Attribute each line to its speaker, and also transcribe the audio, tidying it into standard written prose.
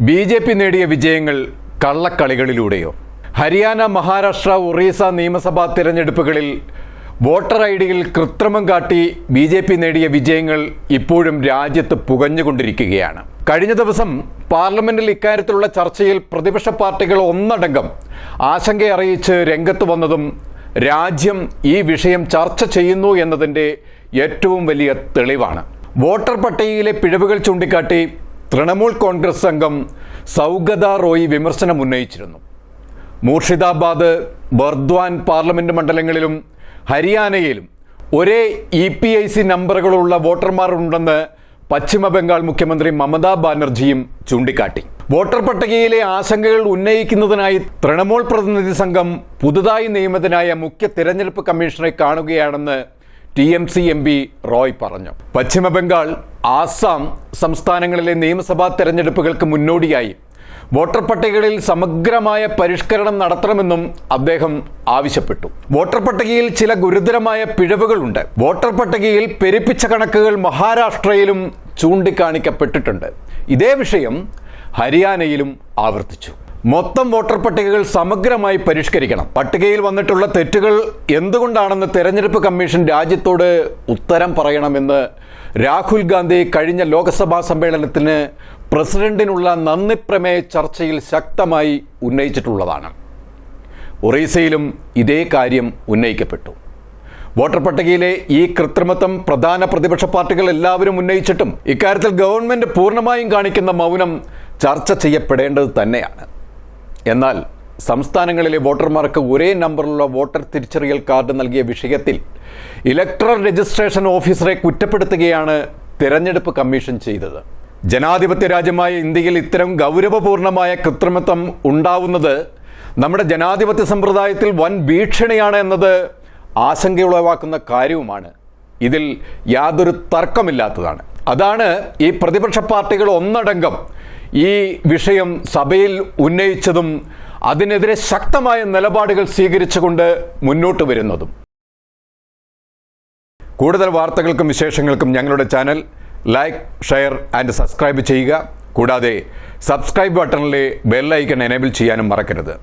Speaker 1: BJP. നേടിയ വിജയങ്ങൾ കള്ളക്കളികളിലൂടെയോ? ഹരിയാന, മഹാരാഷ്ട്ര, ഒറീസ നിയമസഭാ തിരഞ്ഞെടുപ്പുകളിൽ വോട്ടർ ഐ.ഡിയിൽ കൃത്രിമം കാട്ടി ബി.ജെ.പി. നേടിയ വിജയങ്ങൾ ഇപ്പോഴും രാജ്യത്ത് പുകഞ്ഞുകൊണ്ടിരിക്കുകയാണ്. കഴിഞ്ഞ ദിവസം പാർലമെന്റിൽ ഇക്കാര്യത്തിലുള്ള ചർച്ചയിൽ പ്രതിപക്ഷ പാർട്ടികൾ ഒന്നടങ്കം ആശങ്കയറിയിച്ച് രംഗത്ത് വന്നതും രാജ്യം ഈ വിഷയം ചർച്ച ചെയ്യുന്നു എന്നതിൻ്റെ ഏറ്റവും വലിയ തെളിവാണ്. വോട്ടർ പട്ടികയിലെ പിഴവുകൾ ചൂണ്ടിക്കാട്ടി തൃണമൂൽ കോൺഗ്രസ് അംഗം സൗഗത റോയി വിമർശനം ഉന്നയിച്ചിരുന്നു. മൂർഷിദാബാദ്, ബർദ്വാൻ പാർലമെന്റ് മണ്ഡലങ്ങളിലും ഹരിയാനയിലും ഒരേ EPIC നമ്പറുകളുള്ള വോട്ടർമാർ ഉണ്ടെന്ന് പശ്ചിമ ബംഗാൾ മുഖ്യമന്ത്രി മമതാ ബാനർജിയും ചൂണ്ടിക്കാട്ടി. വോട്ടർ പട്ടികയിലെ ആശങ്കകൾ ഉന്നയിക്കുന്നതിനായി തൃണമൂൽ പ്രതിനിധി സംഘം പുതുതായി നിയമിതനായ മുഖ്യ തിരഞ്ഞെടുപ്പ് കമ്മീഷണറെ കാണുകയാണെന്ന് TMC MP റോയ് പറഞ്ഞു. പശ്ചിമ ബംഗാൾ, ആസാം സംസ്ഥാനങ്ങളിലെ നിയമസഭാ തെരഞ്ഞെടുപ്പുകൾക്ക് മുന്നോടിയായി വോട്ടർ പട്ടികകളിൽ സമഗ്രമായ പരിഷ്കരണം നടത്തണമെന്നും അദ്ദേഹം ആവശ്യപ്പെട്ടു. വോട്ടർ പട്ടികയിൽ ചില ഗുരുതരമായ പിഴവുകളുണ്ട്. വോട്ടർ പട്ടികയിൽ പെരുപ്പിച്ച കണക്കുകൾ മഹാരാഷ്ട്രയിലും ചൂണ്ടിക്കാണിക്കപ്പെട്ടിട്ടുണ്ട്. ഇതേ വിഷയം ഹരിയാനയിലും ആവർത്തിച്ചു. മൊത്തം വോട്ടർ പട്ടികകൾ സമഗ്രമായി പരിഷ്കരിക്കണം. പട്ടികയിൽ വന്നിട്ടുള്ള തെറ്റുകൾ എന്തുകൊണ്ടാണെന്ന് തെരഞ്ഞെടുപ്പ് കമ്മീഷൻ രാജ്യത്തോട് ഉത്തരം പറയണമെന്ന് രാഹുൽ ഗാന്ധി കഴിഞ്ഞ ലോക്സഭാ സമ്മേളനത്തിന് പ്രസിഡന്റിനുള്ള നന്ദി പ്രമേയ ചർച്ചയിൽ ശക്തമായി ഉന്നയിച്ചിട്ടുള്ളതാണ്. ഒറീസയിലും ഇതേ കാര്യം ഉന്നയിക്കപ്പെട്ടു. വോട്ടർ പട്ടികയിലെ ഈ കൃത്രിമത്വം പ്രധാന പ്രതിപക്ഷ പാർട്ടികൾ എല്ലാവരും ഉന്നയിച്ചിട്ടും ഇക്കാര്യത്തിൽ ഗവൺമെന്റ് പൂർണ്ണമായും കാണിക്കുന്ന മൗനം ചർച്ച ചെയ്യപ്പെടേണ്ടത് തന്നെയാണ്. എന്നാൽ സംസ്ഥാനങ്ങളിലെ വോട്ടർമാർക്ക് ഒരേ നമ്പറിലുള്ള വോട്ടർ തിരിച്ചറിയൽ കാർഡ് നൽകിയ വിഷയത്തിൽ ഇലക്ടറൽ രജിസ്ട്രേഷൻ ഓഫീസറെ കുറ്റപ്പെടുത്തുകയാണ് തിരഞ്ഞെടുപ്പ് കമ്മീഷൻ ചെയ്തത്. ജനാധിപത്യ രാജ്യമായ ഇന്ത്യയിൽ ഇത്തരം ഗൗരവപൂർണമായ കൃത്രിമത്വം ഉണ്ടാവുന്നത് നമ്മുടെ ജനാധിപത്യ സമ്പ്രദായത്തിൽ വൻ ഭീഷണിയാണ് എന്നത് ആശങ്കയുളവാക്കുന്ന കാര്യവുമാണ്. ഇതിൽ യാതൊരു തർക്കമില്ലാത്തതാണ്. അതാണ് ഈ പ്രതിപക്ഷ പാർട്ടികൾ ഒന്നടങ്കം ഈ വിഷയം സഭയിൽ ഉന്നയിച്ചതും അതിനെതിരെ ശക്തമായ നിലപാടുകൾ സ്വീകരിച്ചുകൊണ്ട് മുന്നോട്ട് വരുന്നതും. കൂടുതൽ വാർത്തകൾക്കും വിശേഷങ്ങൾക്കും ഞങ്ങളുടെ channel like, share and subscribe ചെയ്യുക. കൂടാതെ സബ്സ്ക്രൈബ് ബട്ടണിലെ ബെൽ ഐക്കൺ എനേബിൾ ചെയ്യാനും മറക്കരുത്.